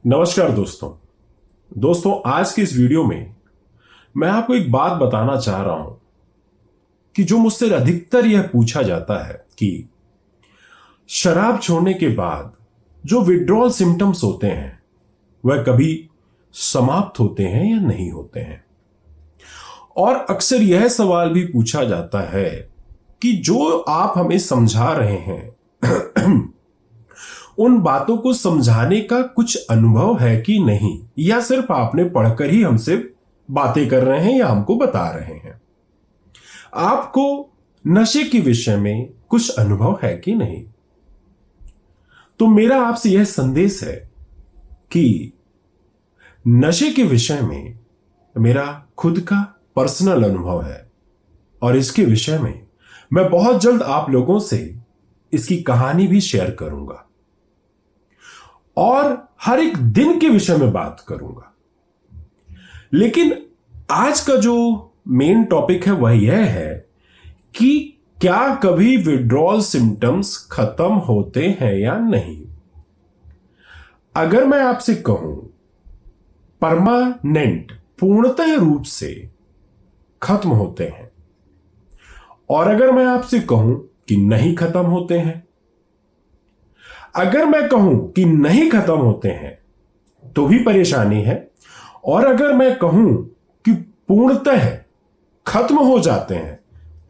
नमस्कार दोस्तों। आज के इस वीडियो में मैं आपको एक बात बताना चाह रहा हूं कि जो मुझसे अधिकतर यह पूछा जाता है कि शराब छोड़ने के बाद जो विड्रॉल सिम्टम्स होते हैं वह कभी समाप्त होते हैं या नहीं होते हैं। और अक्सर यह सवाल भी पूछा जाता है कि जो आप हमें समझा रहे हैं उन बातों को समझाने का कुछ अनुभव है कि नहीं, या सिर्फ आपने पढ़कर ही हमसे बातें कर रहे हैं या हमको बता रहे हैं। आपको नशे के विषय में कुछ अनुभव है कि नहीं। तो मेरा आपसे यह संदेश है कि नशे के विषय में मेरा खुद का पर्सनल अनुभव है और इसके विषय में मैं बहुत जल्द आप लोगों से इसकी कहानी भी शेयर करूंगा और हर एक दिन के विषय में बात करूंगा। लेकिन आज का जो मेन टॉपिक है वह यह है कि क्या कभी विड्रॉल सिम्टम्स खत्म होते हैं या नहीं। अगर मैं आपसे कहूं परमानेंट पूर्णतः रूप से खत्म होते हैं, और अगर मैं आपसे कहूं कि नहीं खत्म होते हैं, अगर मैं कहूं कि नहीं खत्म होते हैं तो भी परेशानी है, और अगर मैं कहूं कि पूर्णतः खत्म हो जाते हैं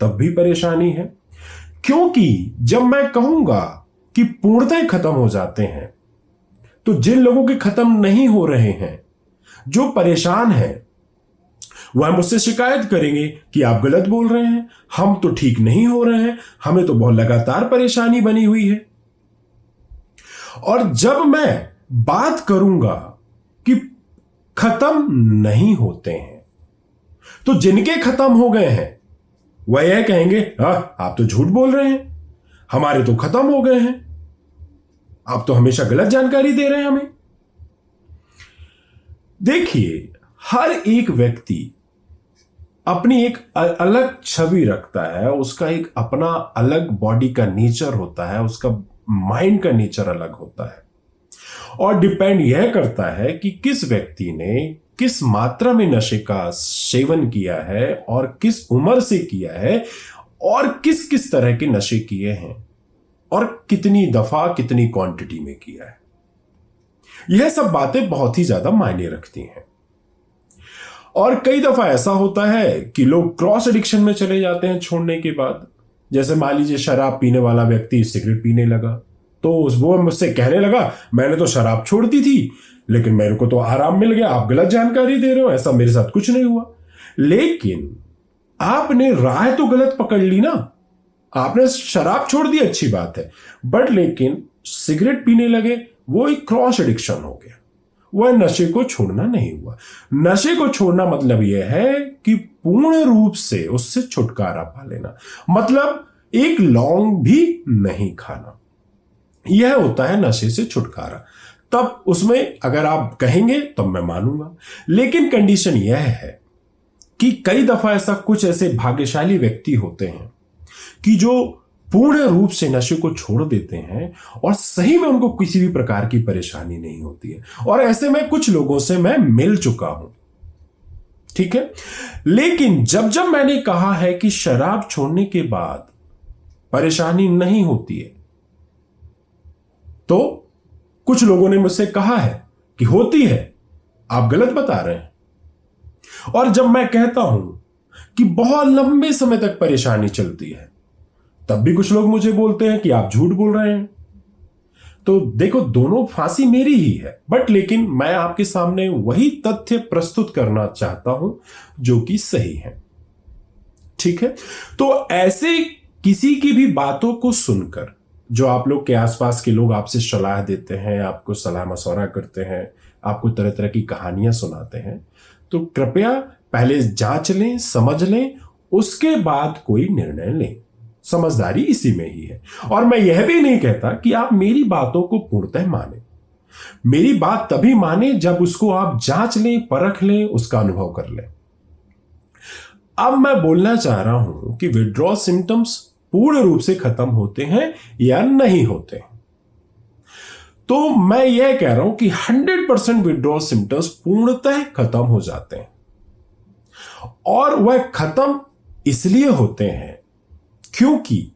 तब भी परेशानी है। क्योंकि जब मैं कहूंगा कि पूर्णतः खत्म हो जाते हैं तो जिन लोगों के खत्म नहीं हो रहे हैं, जो परेशान हैं, वह मुझसे शिकायत करेंगे कि आप गलत बोल रहे हैं, हम तो ठीक नहीं हो रहे हैं, हमें तो बहुत लगातार परेशानी बनी हुई है। और जब मैं बात करूंगा कि खत्म नहीं होते हैं तो जिनके खत्म हो गए हैं वह यह कहेंगे, आप तो झूठ बोल रहे हैं, हमारे तो खत्म हो गए हैं, आप तो हमेशा गलत जानकारी दे रहे हैं हमें। देखिए, हर एक व्यक्ति अपनी एक अलग छवि रखता है, उसका एक अपना अलग बॉडी का नेचर होता है, उसका माइंड का नेचर अलग होता है, और डिपेंड यह करता है कि किस व्यक्ति ने किस मात्रा में नशे का सेवन किया है और किस उम्र से किया है और किस किस तरह के नशे किए हैं और कितनी दफा कितनी क्वांटिटी में किया है। यह सब बातें बहुत ही ज्यादा मायने रखती हैं। और कई दफा ऐसा होता है कि लोग क्रॉस एडिक्शन में चले जाते हैं छोड़ने के बाद। जैसे मान लीजिए शराब पीने वाला व्यक्ति सिगरेट पीने लगा, तो वो मुझसे कहने लगा, मैंने तो शराब छोड़ दी थी लेकिन मेरे को तो आराम मिल गया, आप गलत जानकारी दे रहे हो, ऐसा मेरे साथ कुछ नहीं हुआ। लेकिन आपने राह तो गलत पकड़ ली ना। आपने शराब छोड़ दी, अच्छी बात है, बट लेकिन सिगरेट पीने लगे, वो एक क्रॉस एडिक्शन हो गया, वह नशे को छोड़ना नहीं हुआ। नशे को छोड़ना मतलब यह है कि पूर्ण रूप से उससे छुटकारा पा लेना, मतलब एक लौंग भी नहीं खाना। यह होता है नशे से छुटकारा। तब उसमें अगर आप कहेंगे तब मैं मानूंगा। लेकिन कंडीशन यह है कि कई दफा ऐसा कुछ ऐसे भाग्यशाली व्यक्ति होते हैं कि जो पूर्ण रूप से नशे को छोड़ देते हैं और सही में उनको किसी भी प्रकार की परेशानी नहीं होती है। और ऐसे में कुछ लोगों से मैं मिल चुका हूं, ठीक है। लेकिन जब जब मैंने कहा है कि शराब छोड़ने के बाद परेशानी नहीं होती है, तो कुछ लोगों ने मुझसे कहा है कि होती है, आप गलत बता रहे हैं। और जब मैं कहता हूं कि बहुत लंबे समय तक परेशानी चलती है, तब भी कुछ लोग मुझे बोलते हैं कि आप झूठ बोल रहे हैं। तो देखो, दोनों फांसी मेरी ही है, बट लेकिन मैं आपके सामने वही तथ्य प्रस्तुत करना चाहता हूं जो कि सही है, ठीक है। तो ऐसे किसी की भी बातों को सुनकर, जो आप लोग के आसपास के लोग आपसे सलाह देते हैं, आपको सलाह मशवरा करते हैं, आपको तरह तरह की कहानियां सुनाते हैं, तो कृपया पहले जांच लें, समझ लें, उसके बाद कोई निर्णय लें। समझदारी इसी में ही है। और मैं यह भी नहीं कहता कि आप मेरी बातों को पूर्णतः माने। मेरी बात तभी माने जब उसको आप जांच लें, परख लें, उसका अनुभव कर लें। अब मैं बोलना चाह रहा हूं कि विड्रॉल सिम्टम्स पूर्ण रूप से खत्म होते हैं या नहीं होते हैं। तो मैं यह कह रहा हूं कि 100% विड्रॉल सिम्टम्स पूर्णतः खत्म हो जाते हैं, और वह खत्म इसलिए होते हैं क्योंकि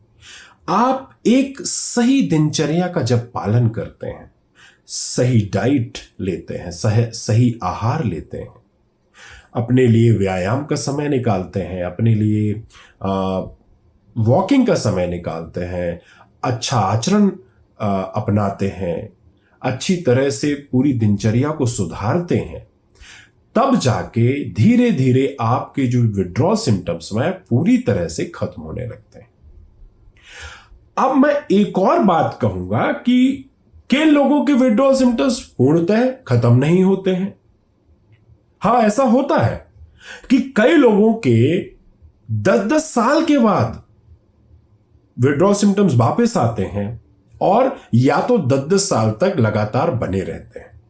आप एक सही दिनचर्या का जब पालन करते हैं, सही डाइट लेते हैं, सही आहार लेते हैं, अपने लिए व्यायाम का समय निकालते हैं, अपने लिए वॉकिंग का समय निकालते हैं, अच्छा आचरण अपनाते हैं, अच्छी तरह से पूरी दिनचर्या को सुधारते हैं, तब जाके धीरे धीरे आपके जो विड्रॉल सिम्टम्स हैं पूरी तरह से खत्म होने लगते हैं। अब मैं एक और बात कहूंगा कि किन लोगों के विड्रॉल सिम्टम्स पूर्णतः खत्म नहीं होते हैं। हां, ऐसा होता है कि कई लोगों के 10-10 साल के बाद विड्रॉल सिम्टम्स वापस आते हैं और या तो 10-10 साल तक लगातार बने रहते हैं।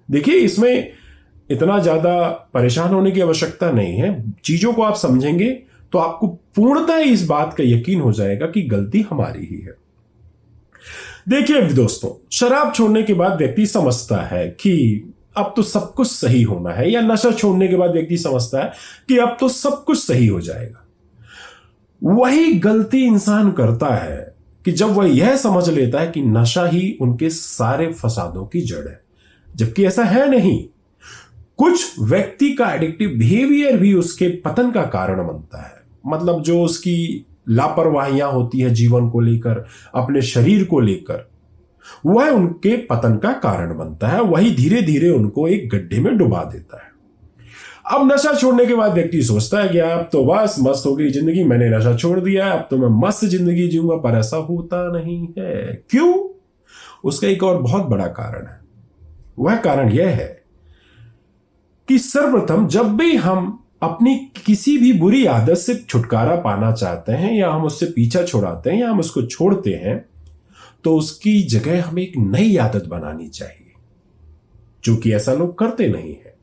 देखिए, इसमें इतना ज्यादा परेशान होने की आवश्यकता नहीं है। चीजों को आप समझेंगे तो आपको पूर्णतः इस बात का यकीन हो जाएगा कि गलती हमारी ही है। देखिए दोस्तों, शराब छोड़ने के बाद व्यक्ति समझता है कि अब तो सब कुछ सही होना है, या नशा छोड़ने के बाद व्यक्ति समझता है कि अब तो सब कुछ सही हो जाएगा। वही गलती इंसान करता है कि जब वह यह समझ लेता है कि नशा ही उनके सारे फसादों की जड़ है, जबकि ऐसा है नहीं। कुछ व्यक्ति का एडिक्टिव बिहेवियर भी उसके पतन का कारण बनता है। मतलब जो उसकी लापरवाहियां होती है जीवन को लेकर, अपने शरीर को लेकर, वह उनके पतन का कारण बनता है। वही धीरे धीरे उनको एक गड्ढे में डुबा देता है। अब नशा छोड़ने के बाद व्यक्ति सोचता है कि अब तो बस मस्त हो गई जिंदगी, मैंने नशा छोड़ दिया, अब तो मैं मस्त जिंदगी जीऊंगा, पर ऐसा होता नहीं है। क्यों? उसका एक और बहुत बड़ा कारण है। वह कारण यह है कि सर्वप्रथम जब भी हम अपनी किसी भी बुरी आदत से छुटकारा पाना चाहते हैं, या हम उससे पीछा छुड़ाते हैं, या हम उसको छोड़ते हैं, तो उसकी जगह हमें एक नई आदत बनानी चाहिए। चूंकि ऐसा लोग करते नहीं हैं,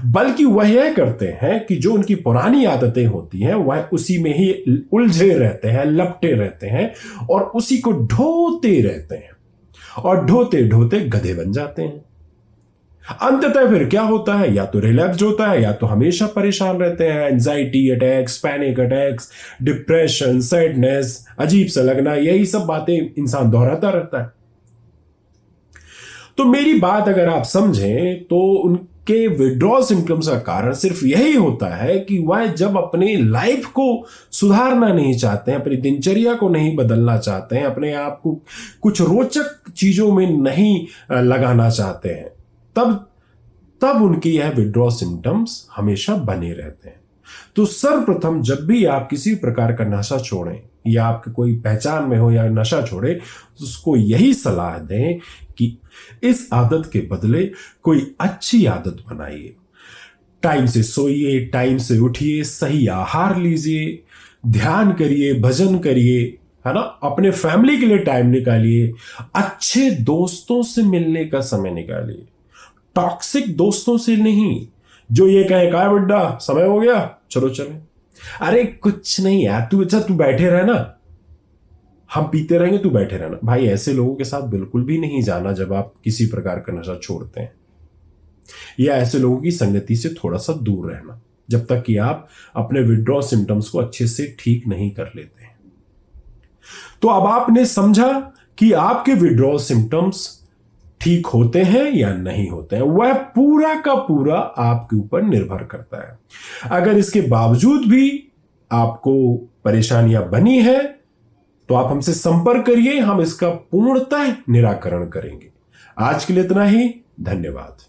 बल्कि वह यह करते हैं कि जो उनकी पुरानी आदतें होती हैं वह उसी में ही उलझे रहते हैं, लपटे रहते हैं, और उसी को ढोते रहते हैं, और ढोते ढोते गधे बन जाते हैं। अंततः फिर क्या होता है? या तो रिलैप्स होता है, या तो हमेशा परेशान रहते हैं। Anxiety attacks, panic attacks, depression, sadness, अजीब सा लगना, यही सब बातें इंसान दोहराता रहता है। तो मेरी बात अगर आप समझें तो उनके विड्रॉल सिम्टम्स का कारण सिर्फ यही होता है कि वह जब अपनी लाइफ को सुधारना नहीं चाहते हैं, अपनी दिनचर्या को नहीं बदलना चाहते हैं, अपने आप को कुछ रोचक चीजों में नहीं लगाना चाहते हैं, तब उनके यह विड्रॉल सिम्टम्स हमेशा बने रहते हैं। तो सर्वप्रथम जब भी आप किसी प्रकार का नशा छोड़ें, या आपके कोई पहचान में हो या नशा छोड़े, तो उसको यही सलाह दें कि इस आदत के बदले कोई अच्छी आदत बनाइए। टाइम से सोइए, टाइम से उठिए, सही आहार लीजिए, ध्यान करिए, भजन करिए, है ना, अपने फैमिली के लिए टाइम निकालिए, अच्छे दोस्तों से मिलने का समय निकालिए, टॉक्सिक दोस्तों से नहीं, जो ये कहे का बड्डा समय हो गया चलो चले, अरे कुछ नहीं यार, तू बैठे रहना, हम पीते रहेंगे, तू बैठे रहना। भाई, ऐसे लोगों के साथ बिल्कुल भी नहीं जाना जब आप किसी प्रकार का नशा छोड़ते हैं, या ऐसे लोगों की संगति से थोड़ा सा दूर रहना, जब तक कि आप अपने विड्रॉल सिम्टम्स को अच्छे से ठीक नहीं कर लेते हैं। तो अब आपने समझा कि आपके विड्रॉल सिम्टम्स ठीक होते हैं या नहीं होते हैं, वह पूरा का पूरा आपके ऊपर निर्भर करता है। अगर इसके बावजूद भी आपको परेशानियां बनी है तो आप हमसे संपर्क करिए, हम इसका पूर्णतः निराकरण करेंगे। आज के लिए इतना ही, धन्यवाद।